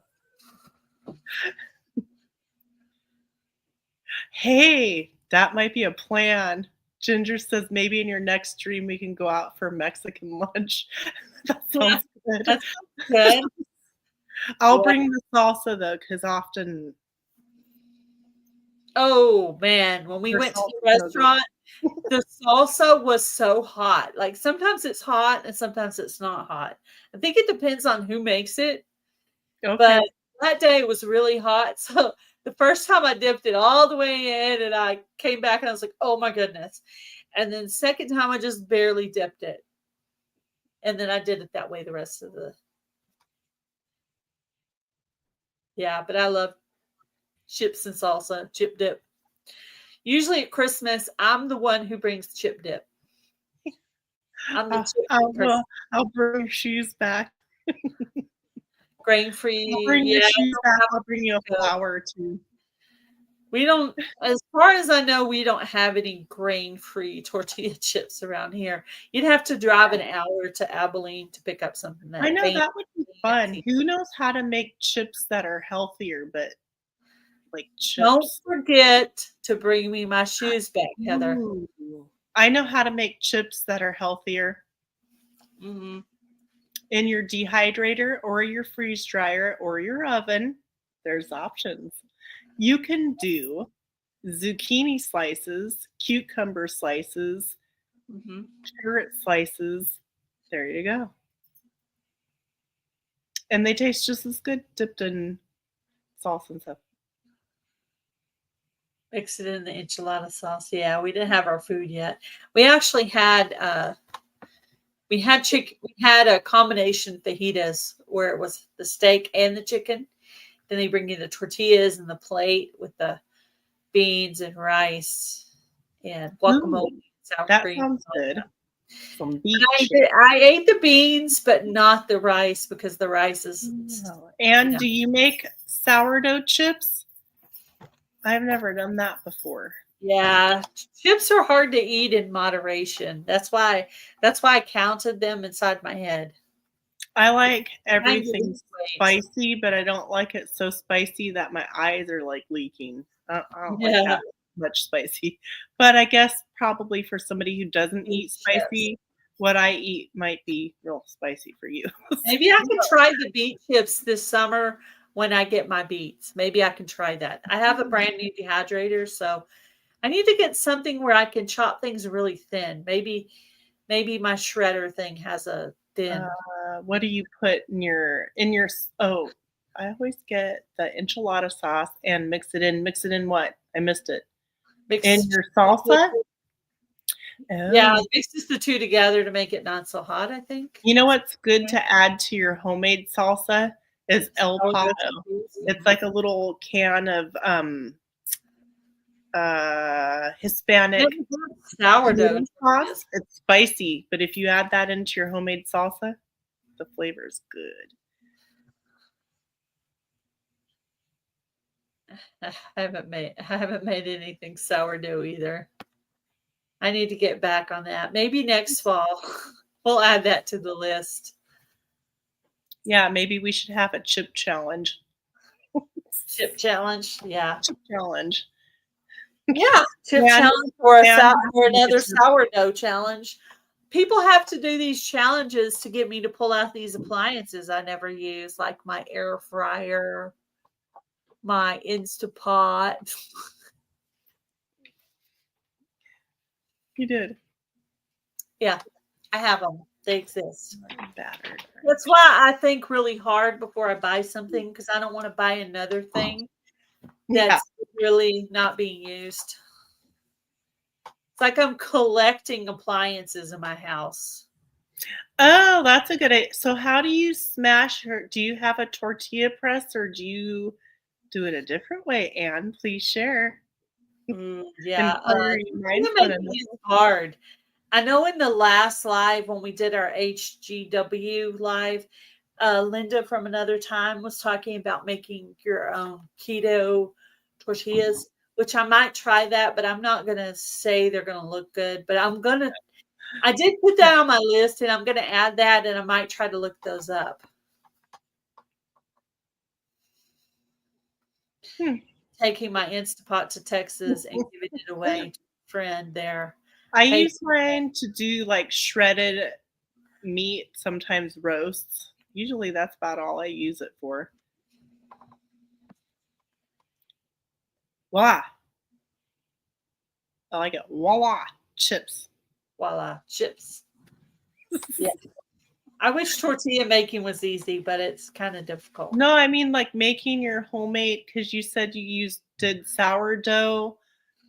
B: Hey, that might be a plan. Ginger says maybe in your next stream we can go out for Mexican lunch. That sounds good.
A: That sounds good.
B: I'll bring the salsa though, because often.
A: Oh man, when we went to the restaurant, the salsa was so hot. Like sometimes it's hot and sometimes it's not hot. I think it depends on who makes it. Okay. But that day it was really hot. So the first time I dipped it all the way in and I came back and I was like, oh my goodness. And then second time I just barely dipped it. And then I did it that way the rest of the. Yeah, but I love chips and salsa, chip dip. Usually at Christmas, I'm the one who brings chip dip. I'm the chip dip.
B: I'll bring your shoes back.
A: Grain-free.
B: I'll bring your shoes back. I'll bring you a flour too.
A: We don't, as far as I know, we don't have any grain-free tortilla chips around here. You'd have to drive an hour to Abilene to pick up something that.
B: I know that would be fun. Who knows how to make chips that are healthier, but like chips.
A: Don't forget to bring me my shoes back, Heather.
B: Ooh. I know how to make chips that are healthier.
A: Mm-hmm.
B: In your dehydrator or your freeze dryer or your oven, there's options. You can do zucchini slices, cucumber slices, carrot slices. There you go. And they taste just as good dipped in sauce and stuff.
A: Mix it in the enchilada sauce. Yeah, we didn't have our food yet. We actually had chicken. We had a combination fajitas where it was the steak and the chicken. Then they bring you the tortillas and the plate with the beans and rice and guacamole, sour
B: that
A: cream.
B: sounds good. Some beach.
A: I ate the beans, but not the rice because the rice is.
B: And do you make sourdough chips? I've never done that before.
A: Yeah, chips are hard to eat in moderation. That's why I counted them inside my head.
B: I like everything spicy, but I don't like it so spicy that my eyes are like leaking. I don't like that much spicy. But I guess probably for somebody who doesn't eat spicy, what I eat might be real spicy for you.
A: Maybe I can try the beet chips this summer when I get my beets. Maybe I can try that. I have a brand new dehydrator, so I need to get something where I can chop things really thin. Maybe my shredder thing has a thin.
B: What do you put in your oh, I always get the enchilada sauce and mix it in what? I missed it. In your salsa?
A: Yeah, it mixes the two together to make it not so hot, I think.
B: You know what's good to add to your homemade salsa is El Pato. It's like a little can of Hispanic
A: sourdough
B: sauce. It's spicy, but if you add that into your homemade salsa, the flavor is good.
A: I haven't made anything sourdough either. I need to get back on that. Maybe next fall. We'll add that to the list.
B: Yeah, maybe we should have a chip challenge.
A: Chip challenge, yeah.
B: Chip challenge.
A: Yeah, chip challenge or another sourdough challenge. People have to do these challenges to get me to pull out these appliances I never use, like my air fryer, my Instapot.
B: You did.
A: Yeah, I have them. They exist.
B: Battered.
A: That's why I think really hard before I buy something because I don't want to buy another thing that's really not being used. It's like I'm collecting appliances in my house.
B: Oh, that's a good idea. So how do you smash her? Do you have a tortilla press or do you do it a different way? Anne, please share.
A: Yeah, it's hard. I know in the last live when we did our HGW live, Linda from another time was talking about making your own keto tortillas, which I might try that, but I'm not going to say they're going to look good. But I did put that on my list and I'm going to add that and I might try to look those up. Taking my Instapot to Texas and giving it away to a friend there.
B: I use mine to do like shredded meat, sometimes roasts. Usually that's about all I use it for. Voila. I like it. Voila. Chips.
A: Voila. Chips. Yeah. I wish tortilla making was easy, but it's kind of difficult.
B: No, I mean like making your homemade, because you said you did sourdough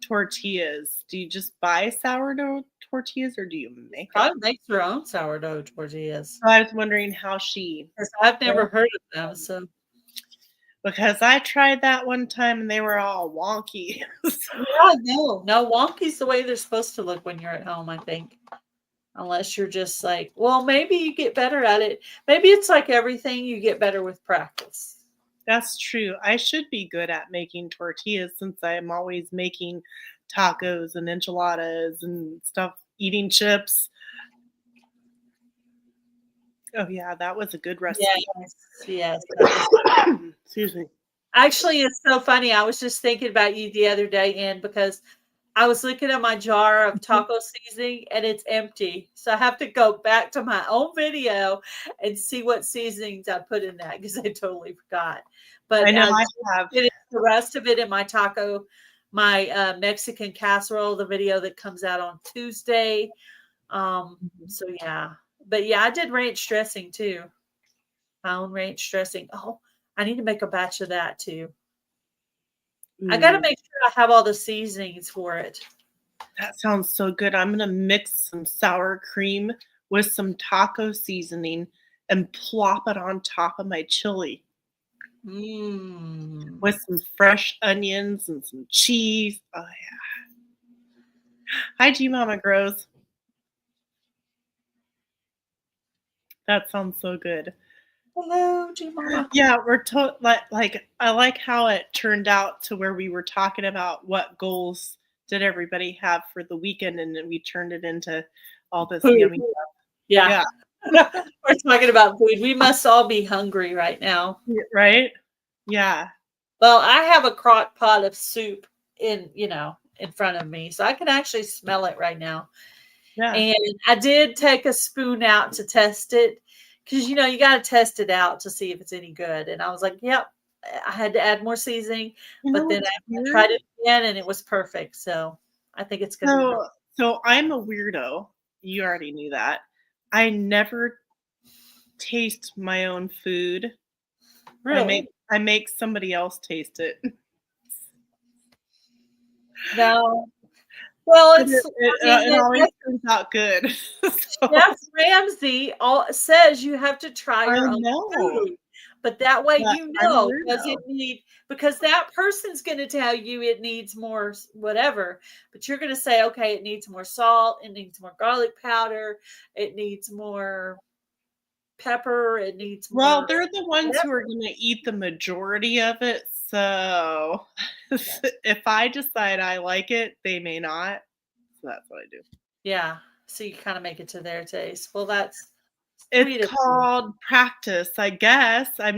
B: tortillas. Do you just buy sourdough tortillas or do you make them?
A: Probably makes her own sourdough tortillas.
B: So I was wondering how she.
A: I've never heard of them, so.
B: Because I tried that one time and they were all wonky.
A: Yeah, no, wonky's the way they're supposed to look when you're at home, I think. Unless you're just like, well, maybe you get better at it. Maybe it's like everything, you get better with practice.
B: That's true. I should be good at making tortillas since I'm always making tacos and enchiladas and stuff, eating chips. Oh, yeah, that was a good recipe.
A: Yes.
B: Excuse me.
A: Actually, it's so funny. I was just thinking about you the other day, Ann, because I was looking at my jar of taco seasoning and it's empty. So I have to go back to my own video and see what seasonings I put in that because I totally forgot. But
B: I know I have
A: the rest of it in my taco, my Mexican casserole, the video that comes out on Tuesday. So yeah. But yeah, I did ranch dressing too. My own ranch dressing. Oh, I need to make a batch of that too. I got to make sure I have all the seasonings for it.
B: That sounds so good. I'm going to mix some sour cream with some taco seasoning and plop it on top of my chili with some fresh onions and some cheese. Oh, yeah. Hi, G Mama Grows. That sounds so good.
A: Hello, G Mama.
B: Yeah, we're like I like how it turned out to where we were talking about what goals did everybody have for the weekend, and then we turned it into all this
A: Food.
B: yummy stuff.
A: Yeah. We're talking about food. We must all be hungry right now.
B: Right? Yeah.
A: Well, I have a crock pot of soup in front of me, so I can actually smell it right now.
B: Yeah.
A: And I did take a spoon out to test it because, you got to test it out to see if it's any good. And I was like, yep, I had to add more seasoning, but then I tried it again and it was perfect. So I think it's going to be good.
B: So I'm a weirdo. You already knew that. I never taste my own food.
A: Really?
B: I make somebody else taste it.
A: No. Well,
B: it always turns out good.
A: Chef Ramsay says you have to try your own food, but that way does it need, because that person's going to tell you it needs more whatever, but you're going to say, okay, it needs more salt, it needs more garlic powder, it needs more pepper, it needs more.
B: Well, they're the ones who are going to eat the majority of it. So if I decide I like it, they may not. So that's what I do.
A: Yeah. So you kind of make it to their taste. Well,
B: it's called practice, I guess. I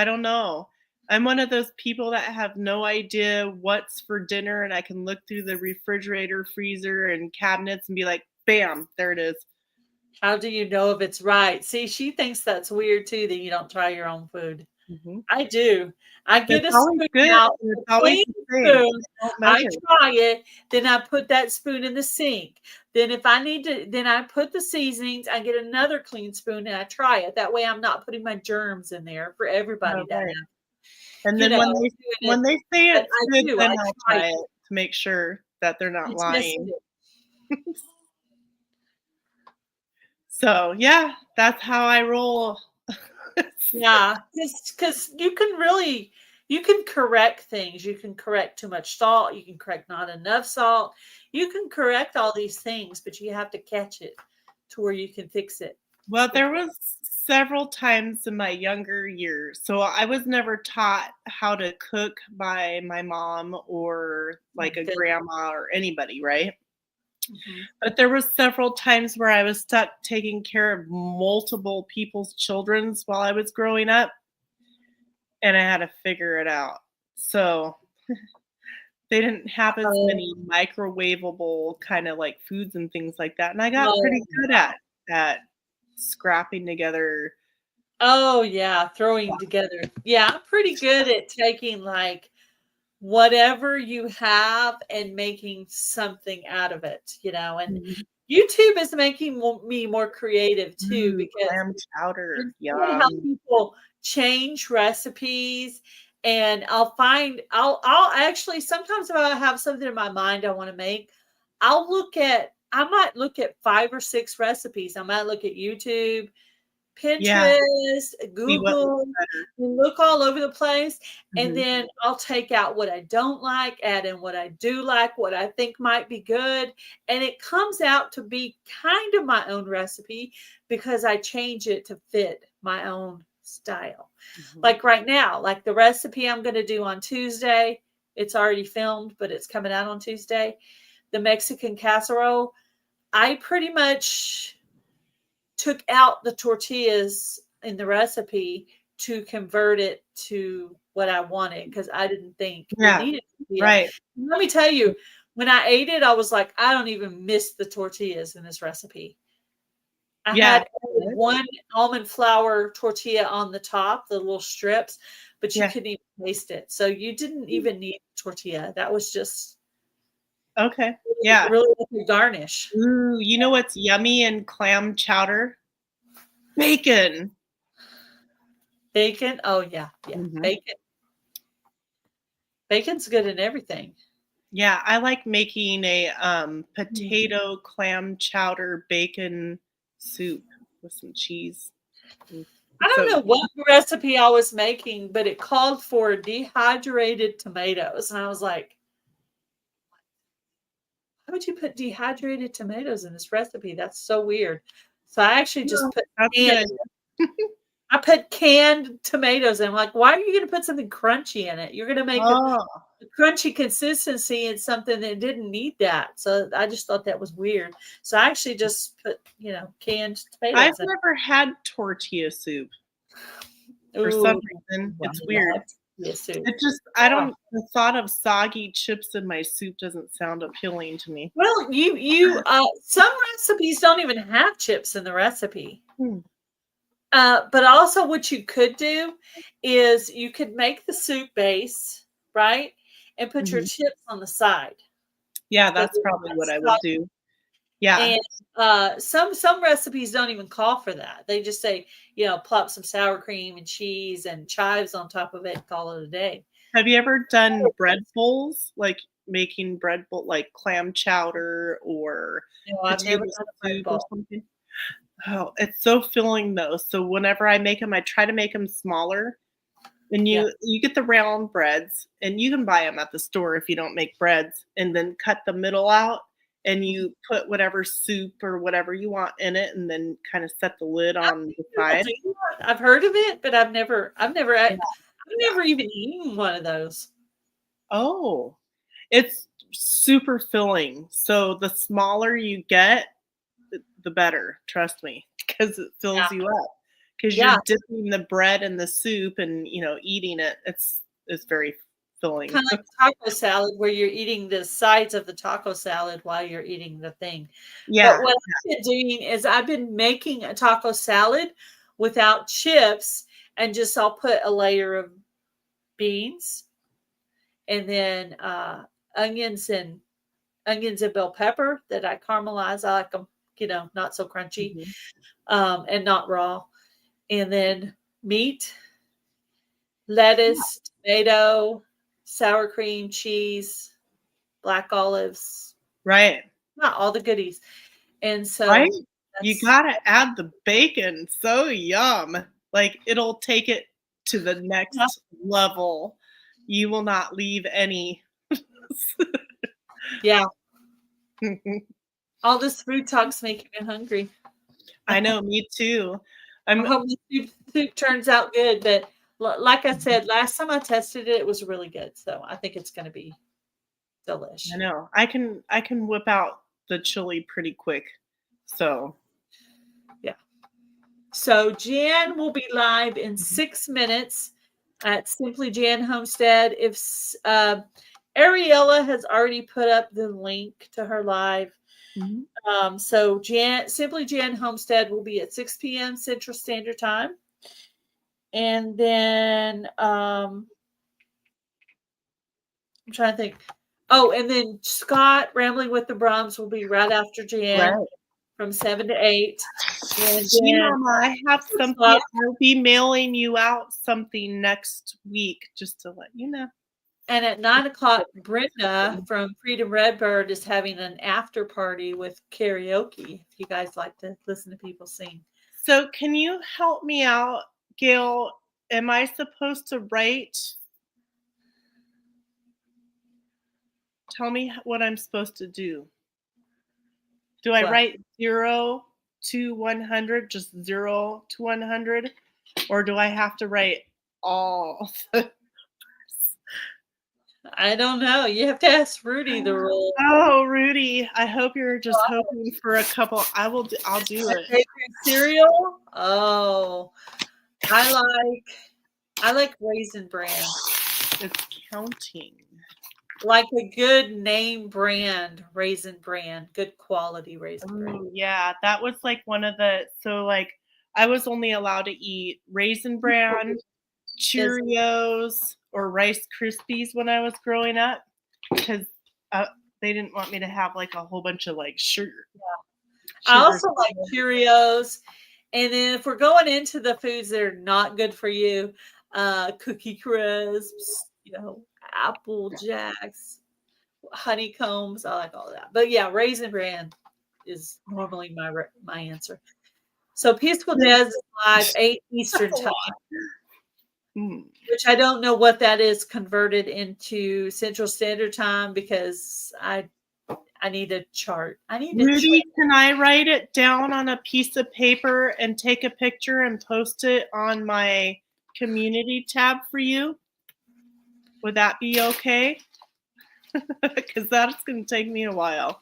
B: don't know. I'm one of those people that have no idea what's for dinner, and I can look through the refrigerator, freezer, and cabinets and be like, bam, there it is.
A: How do you know if it's right? See, she thinks that's weird too, that you don't try your own food. Mm-hmm. I do. I get a spoon out, a clean spoon. I try it. Then I put that spoon in the sink. Then if I need to, then I put the seasonings. I get another clean spoon and I try it. That way I'm not putting my germs in there for everybody to have.
B: And then when they say it's good, then I'll try it to make sure that they're not lying. So yeah, that's how I roll.
A: Yeah, because you can correct things. You can correct too much salt. You can correct not enough salt. You can correct all these things, but you have to catch it to where you can fix it.
B: Well, there was several times in my younger years. So I was never taught how to cook by my mom or like a grandma or anybody, right? Mm-hmm. But there were several times where I was stuck taking care of multiple people's children's while I was growing up, and I had to figure it out. So they didn't have as many microwavable kind of like foods and things like that, and I got pretty good at scrapping together.
A: Oh yeah, throwing together. Yeah, I'm pretty good at taking like whatever you have and making something out of it, and YouTube is making me more creative too, because
B: clam chowder.
A: How people change recipes, and I'll actually, sometimes if I have something in my mind I want to make, I might look at 5 or 6 recipes. I might look at YouTube, Pinterest, Google, and look all over the place. And then I'll take out what I don't like, add in what I do like, what I think might be good. And it comes out to be kind of my own recipe because I change it to fit my own style. Like right now, like the recipe I'm going to do on Tuesday, it's already filmed, but it's coming out on Tuesday. The Mexican casserole, I pretty much took out the tortillas in the recipe to convert it to what I wanted because I didn't think it needed tortillas.
B: Right.
A: Let me tell you, when I ate it, I was like, I don't even miss the tortillas in this recipe. I had one almond flour tortilla on the top, the little strips, but you couldn't even taste it. So you didn't even need tortilla. That was just really like a garnish.
B: Ooh, you know what's yummy in clam chowder? Bacon.
A: Bacon? Oh yeah, bacon. Bacon's good in everything.
B: Yeah, I like making a potato clam chowder bacon soup with some cheese.
A: I don't
B: So
A: know what recipe I was making, but it called for dehydrated tomatoes. And I was like, why would you put dehydrated tomatoes in this recipe? That's so weird. So I actually just put
B: that's a good idea.
A: I put canned tomatoes in. I'm like, why are you going to put something crunchy in it? You're going to make a crunchy consistency in something that didn't need that. So I just thought that was weird. So I actually just put, canned tomatoes
B: I've
A: in.
B: never had tortilla soup. For some reason, it's weird. It just, the thought of soggy chips in my soup doesn't sound appealing to me.
A: Well, some recipes don't even have chips in the recipe. But also what you could do is you could make the soup base, right? And put your chips on the side.
B: Yeah, that's probably what I would do. Yeah.
A: And some recipes don't even call for that. They just say, plop some sour cream and cheese and chives on top of it and call it a day.
B: Have you ever done bread bowls? Like making bread bowl, like clam chowder or
A: I've never done a bread bowl.
B: Or something? Oh, it's so filling though. So whenever I make them, I try to make them smaller. And you get the round breads, and you can buy them at the store if you don't make breads, and then cut the middle out, and you put whatever soup or whatever you want in it, and then kind of set the lid on the side.
A: I've heard of it, but I've never even eaten one of those.
B: Oh, it's super filling. So the smaller you get, the better. Trust me, because it fills you up. Because you're dipping the bread in the soup and eating it. It's very filling.
A: Kind of like taco salad, where you're eating the sides of the taco salad while you're eating the thing.
B: Yeah.
A: But what I've been doing is I've been making a taco salad without chips, and I'll put a layer of beans, and then onions and bell pepper that I caramelize. I like them, not so crunchy, and not raw. And then meat, lettuce, tomato, sour cream, cheese, black olives.
B: Right.
A: Not all the goodies. And so
B: you gotta add the bacon. So yum. Like it'll take it to the next level. You will not leave any.
A: Yeah. All this food talk's making me hungry.
B: I know, me too.
A: I hope the soup turns out good, but like I said, last time I tested it, it was really good. So I think it's going to be delish.
B: I know. I can whip out the chili pretty quick. So
A: yeah. So Jan will be live in 6 minutes at Simply Jan Homestead. If Ariella has already put up the link to her live. So Simply Jan Homestead will be at 6 p.m. Central Standard Time. And then I'm trying to think. Oh, and then Scott Rambling with the Brahms will be right after Jan from 7 to 8. And
B: Mama, I have something. I'll be mailing you out something next week just to let you know.
A: And at 9 o'clock, Brenda from Freedom Redbird is having an after party with karaoke. If you guys like to listen to people sing.
B: So can you help me out, Gail? Am I supposed to write? Tell me what I'm supposed to do. Do I write 0 to 100, just 0 to 100? Or do I have to write all the
A: I don't know. You have to ask Rudy the rule.
B: Oh, Rudy! I hope you're just hoping for a couple. I'll do it.
A: Cereal? Oh, I like Raisin Bran.
B: It's counting.
A: Like a good name brand, Raisin Bran, good quality Raisin Bran.
B: Yeah, that was like one of the. So like, I was only allowed to eat Raisin Bran, Cheerios, or Rice Krispies when I was growing up, because they didn't want me to have like a whole bunch of like sugar.
A: Yeah. I also like Cheerios. And then if we're going into the foods that are not good for you, Cookie Crisps, Apple Jacks, honeycombs. I like all of that. But yeah, Raisin Bran is normally my answer. So Peaceful Des is live 8 Eastern time, which I don't know what that is converted into Central Standard Time because I need a chart.
B: Rudy, can I write it down on a piece of paper and take a picture and post it on my community tab for you? Would that be okay? Because that's going to take me a while.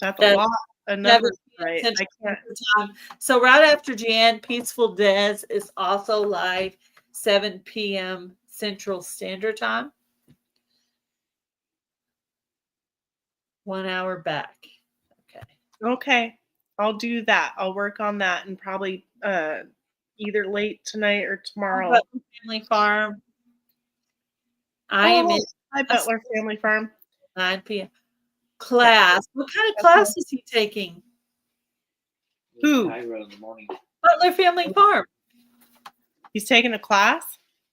B: That's a lot of numbers, right? I can't.
A: So right after Jan, Peaceful Des is also live 7 p.m. Central Standard Time. 1 hour back.
B: Okay. I'll do that. I'll work on that and probably either late tonight or tomorrow.
A: Family Farm. I am in
B: Butler Family Farm.
A: 9 p.m. Class. What kind of class is he taking?
B: Who?
C: In the morning.
A: Butler Family Farm.
B: He's taking a class?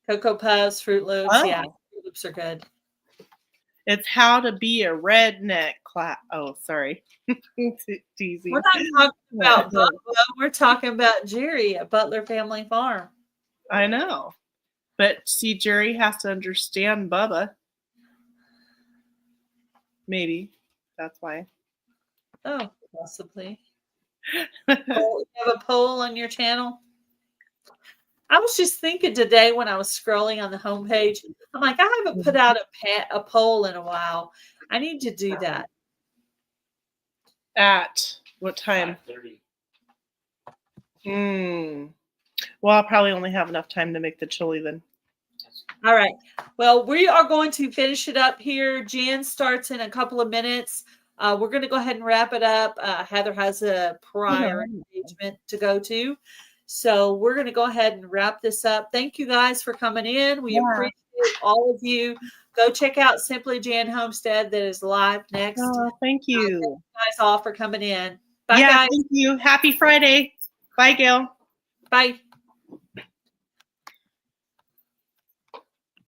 A: Cocoa Puffs, Fruit Loops.
B: Oh.
A: Yeah, Fruit Loops are good.
B: It's how to be a redneck class. Oh, sorry. Teasing.
A: We're not talking about Bubba. We're talking about Jerry at Butler Family Farm.
B: I know. But see, Jerry has to understand Bubba. Maybe. That's why.
A: Oh, possibly. You have a poll on your channel? I was just thinking today when I was scrolling on the homepage, I'm like, I haven't put out a poll in a while. I need to do that.
B: At what time?
C: 5:30.
B: Well, I'll probably only have enough time to make the chili then.
A: All right. Well, we are going to finish it up here. Jan starts in a couple of minutes. We're going to go ahead and wrap it up. Heather has a prior engagement to go to. So we're going to go ahead and wrap this up. Thank you guys for coming in. We appreciate all of you. Go check out Simply Jan Homestead that is live next.
B: Oh, thank you.
A: Thank you guys all for coming in. Bye, guys.
B: Thank you. Happy Friday. Bye, Gail.
A: Bye.